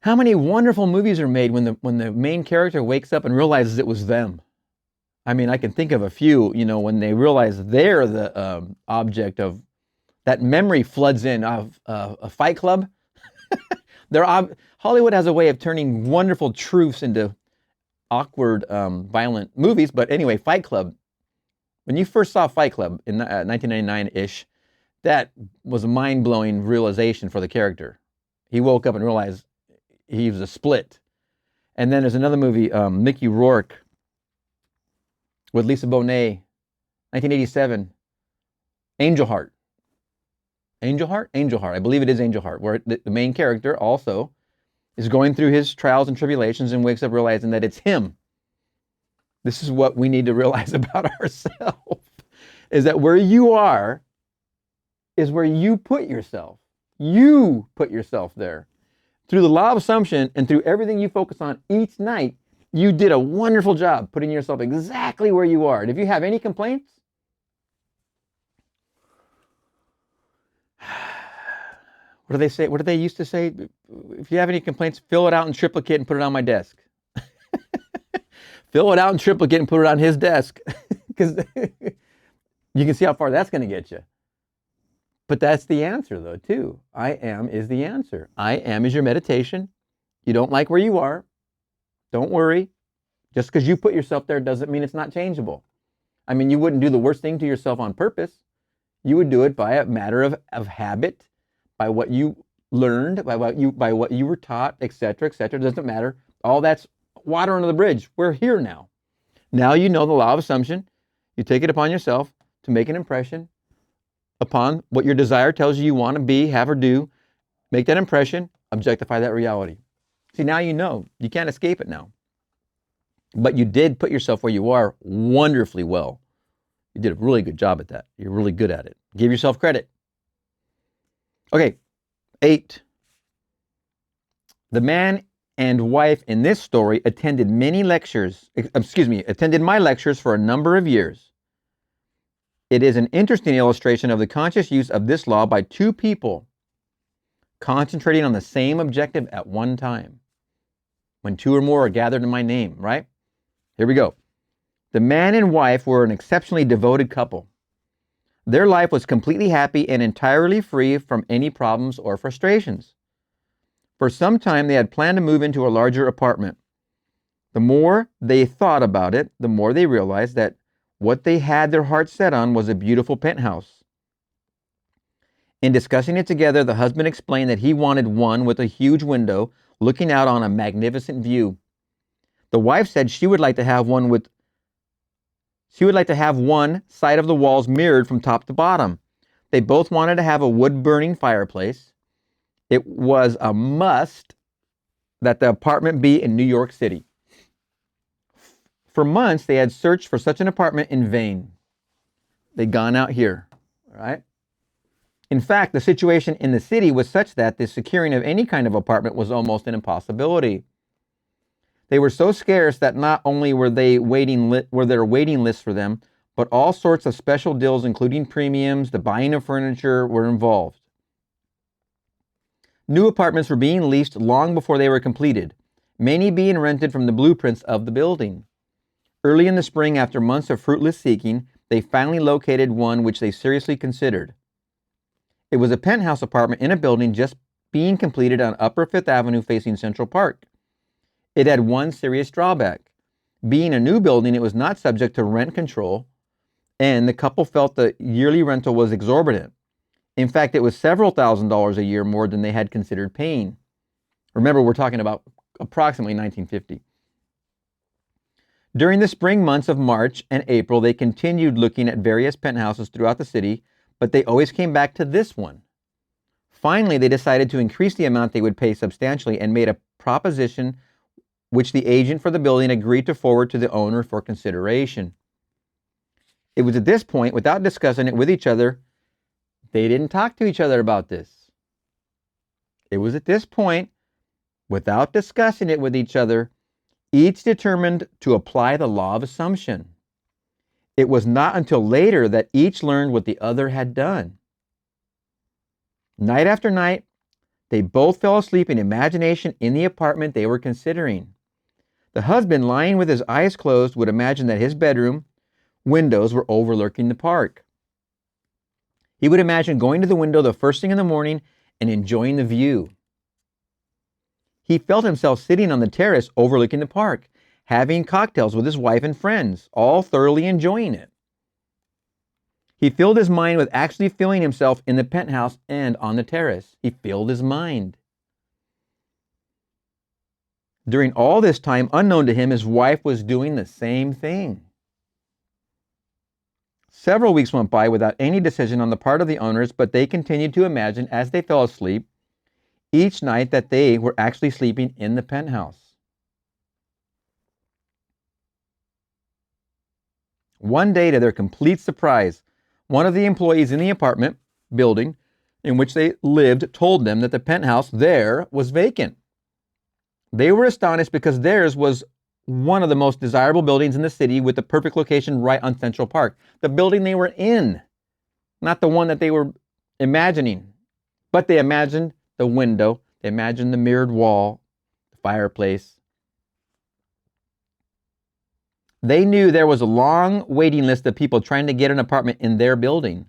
How many wonderful movies are made when the main character wakes up and realizes it was them? I mean, I can think of a few, when they realize they're the object of that memory floods in of a Fight Club. Hollywood has a way of turning wonderful truths into awkward, violent movies. But anyway, Fight Club. When you first saw Fight Club in 1999-ish, that was a mind-blowing realization for the character. He woke up and realized he was a split. And then there's another movie, Mickey Rourke, with Lisa Bonet, 1987, Angel Heart. Angel Heart? Angel Heart. I believe it is Angel Heart, where the main character also is going through his trials and tribulations and wakes up realizing that it's him. This is what we need to realize about ourselves, is that where you are is where you put yourself. You put yourself there. Through the law of assumption and through everything you focus on each night, you did a wonderful job putting yourself exactly where you are. And if you have any complaints, what do they say? What do they used to say? If you have any complaints, fill it out in triplicate and put it on my desk. Fill it out in triplicate and put it on his desk. Because you can see how far that's going to get you. But that's the answer, though, too. I am is the answer. I am is your meditation. You don't like where you are. Don't worry. Just because you put yourself there doesn't mean it's not changeable. I mean, you wouldn't do the worst thing to yourself on purpose. You would do it by a matter of habit, by what you learned, by what you were taught, etc., etc. It doesn't matter. All that's water under the bridge. We're here now. Now you know the law of assumption. You take it upon yourself to make an impression upon what your desire tells you want to be, have, or do. Make that impression, objectify that reality. See, now you know. You can't escape it now. But you did put yourself where you are wonderfully well. You did a really good job at that. You're really good at it. Give yourself credit. Okay, 8. The man and wife in this story attended my lectures for a number of years. It is an interesting illustration of the conscious use of this law by two people concentrating on the same objective at one time. When two or more are gathered in my name, right? Here we go. The man and wife were an exceptionally devoted couple. Their life was completely happy and entirely free from any problems or frustrations. For some time, they had planned to move into a larger apartment. The more they thought about it, the more they realized that what they had their hearts set on was a beautiful penthouse. In discussing it together, the husband explained that he wanted one with a huge window looking out on a magnificent view. The wife said she would like to have one side of the walls mirrored from top to bottom. They both wanted to have a wood-burning fireplace. It was a must that the apartment be in New York City. For months, they had searched for such an apartment in vain. They'd gone out here, right? In fact, the situation in the city was such that the securing of any kind of apartment was almost an impossibility. They were so scarce that not only were there waiting lists for them, but all sorts of special deals, including premiums, the buying of furniture, were involved. New apartments were being leased long before they were completed, many being rented from the blueprints of the building. Early in the spring, after months of fruitless seeking, they finally located one which they seriously considered. It was a penthouse apartment in a building just being completed on Upper Fifth Avenue facing Central Park. It had one serious drawback. Being a new building, it was not subject to rent control, and the couple felt the yearly rental was exorbitant. In fact, it was several $1,000s a year more than they had considered paying. Remember, we're talking about approximately 1950. During the spring months of March and April, they continued looking at various penthouses throughout the city, but they always came back to this one. Finally, they decided to increase the amount they would pay substantially and made a proposition which the agent for the building agreed to forward to the owner for consideration. It was at this point, without discussing it with each other, they didn't talk to each other about this. It was at this point, without discussing it with each other, each determined to apply the law of assumption. It was not until later that each learned what the other had done. Night after night, they both fell asleep in imagination in the apartment they were considering. The husband, lying with his eyes closed, would imagine that his bedroom windows were overlooking the park. He would imagine going to the window the first thing in the morning and enjoying the view. He felt himself sitting on the terrace overlooking the park, having cocktails with his wife and friends, all thoroughly enjoying it. He filled his mind with actually feeling himself in the penthouse and on the terrace. He filled his mind. During all this time, unknown to him, his wife was doing the same thing. Several weeks went by without any decision on the part of the owners, but they continued to imagine as they fell asleep each night that they were actually sleeping in the penthouse. One day, to their complete surprise, one of the employees in the apartment building in which they lived told them that the penthouse there was vacant. They were astonished because theirs was one of the most desirable buildings in the city with the perfect location right on Central Park. The building they were in, not the one that they were imagining. But they imagined the window, they imagined the mirrored wall, the fireplace. They knew there was a long waiting list of people trying to get an apartment in their building.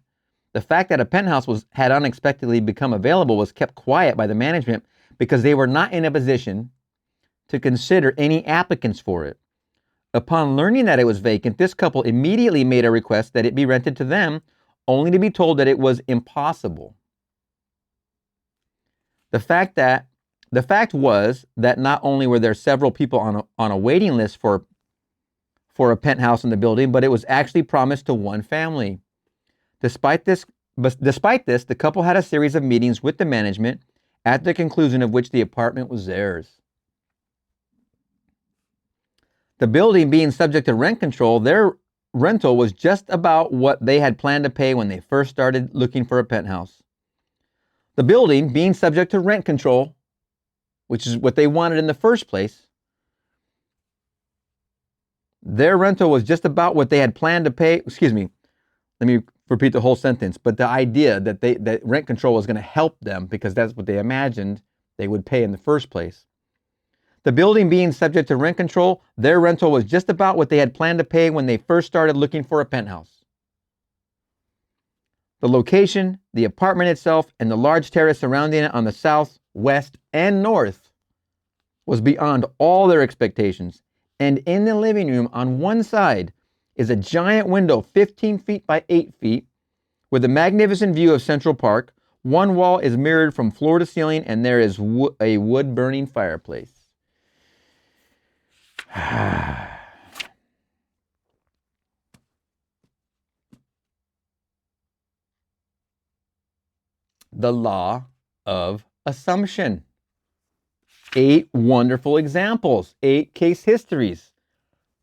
The fact that a penthouse had unexpectedly become available was kept quiet by the management because they were not in a position to consider any applicants for it. Upon learning that it was vacant, this couple immediately made a request that it be rented to them, only to be told that it was impossible. The fact was that not only were there several people on a waiting list for a penthouse in the building, but it was actually promised to one family. Despite this But despite this, the couple had a series of meetings with the management, at the conclusion of which the apartment was theirs. The building being subject to rent control, their rental was just about what they had planned to pay when they first started looking for a penthouse. The building being subject to rent control, which is what they wanted in the first place, their rental was just about what they had planned to pay. Excuse me, let me repeat the whole sentence. But the idea that rent control was going to help them because that's what they imagined they would pay in the first place. The building being subject to rent control, their rental was just about what they had planned to pay when they first started looking for a penthouse. The location, the apartment itself, and the large terrace surrounding it on the south, west, and north was beyond all their expectations. And in the living room on one side is a giant window 15 feet by 8 feet with a magnificent view of Central Park. One wall is mirrored from floor to ceiling, and there is a wood-burning fireplace. The law of assumption. 8 wonderful examples, 8 case histories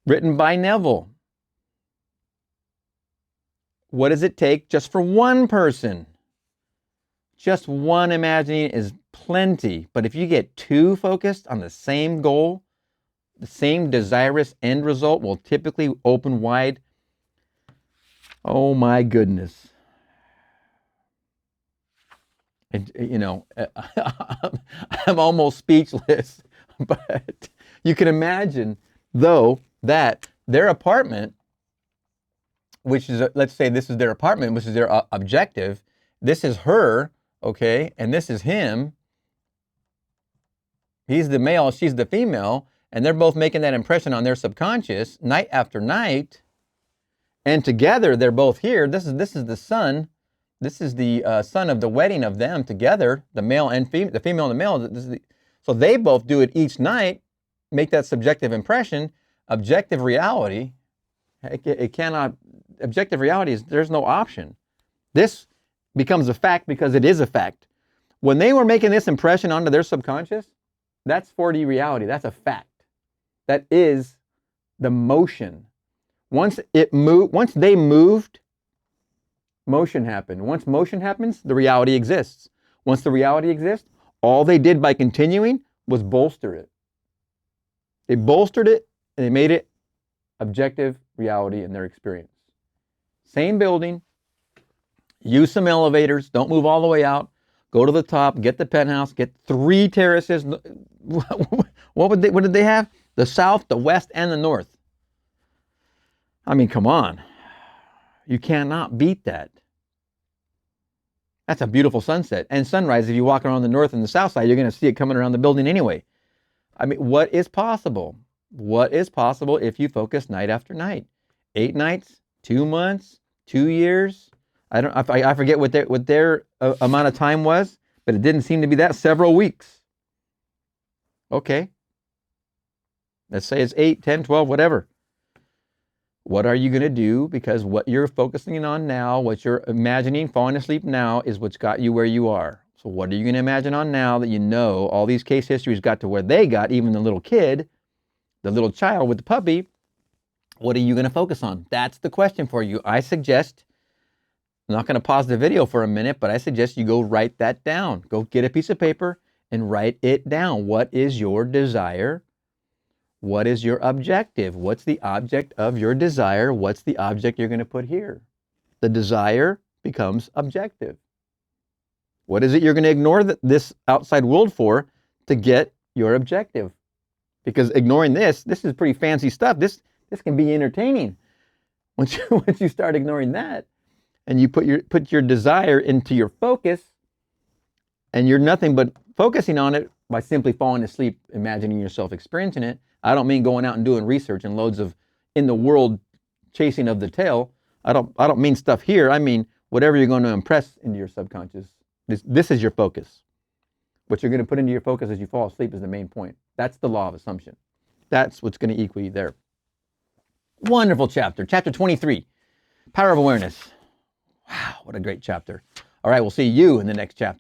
written by Neville. What does it take just for one person? Just one imagining is plenty. But if you get 2 focused on the same goal, the same desirous end result will typically open wide. Oh my goodness. I'm almost speechless, but you can imagine, though, that their apartment, which is, let's say this is their apartment, which is their objective, this is her, okay, and this is him. He's the male, she's the female, and they're both making that impression on their subconscious night after night, and together they're both here. This is the son. This is the son of the wedding of them together, the male and the female and the male. So they both do it each night, make that subjective impression. Objective reality, it cannot, objective reality is there's no option. This becomes a fact because it is a fact. When they were making this impression onto their subconscious, that's 4D reality. That's a fact. That is the motion. Once they moved, motion happened. Once motion happens, the reality exists. Once the reality exists, all they did by continuing was bolster it. They bolstered it and they made it objective reality in their experience. Same building, use some elevators, don't move all the way out, go to the top, get the penthouse, get 3 terraces. What did they have? The south, the west, and the north. I mean, come on. You cannot beat that. That's a beautiful sunset. And sunrise, if you walk around the north and the south side, you're going to see it coming around the building anyway. I mean, what is possible? What is possible if you focus night after night? 8 nights, 2 months, 2 years. I forget what their amount of time was, but it didn't seem to be that. Several weeks. Okay. Let's say it's 8, 10, 12, whatever. What are you going to do? Because what you're focusing on now, what you're imagining, falling asleep now, is what's got you where you are. So what are you going to imagine on now that you know all these case histories got to where they got, even the little kid, the little child with the puppy? What are you going to focus on? That's the question for you. I suggest, I'm not going to pause the video for a minute, but I suggest you go write that down. Go get a piece of paper and write it down. What is your desire? What is your objective? What's the object of your desire? What's the object you're going to put here? The desire becomes objective. What is it you're going to ignore this outside world for to get your objective? Because ignoring this is pretty fancy stuff. This can be entertaining. Once you start ignoring that and you put your desire into your focus, and you're nothing but focusing on it by simply falling asleep, imagining yourself experiencing it. I don't mean going out and doing research and loads of in the world chasing of the tail. I don't mean stuff here. I mean whatever you're going to impress into your subconscious. This is your focus. What you're going to put into your focus as you fall asleep is the main point. That's the law of assumption. That's what's going to equal you there. Wonderful chapter. Chapter 23. Power of awareness. Wow, what a great chapter. All right, we'll see you in the next chapter.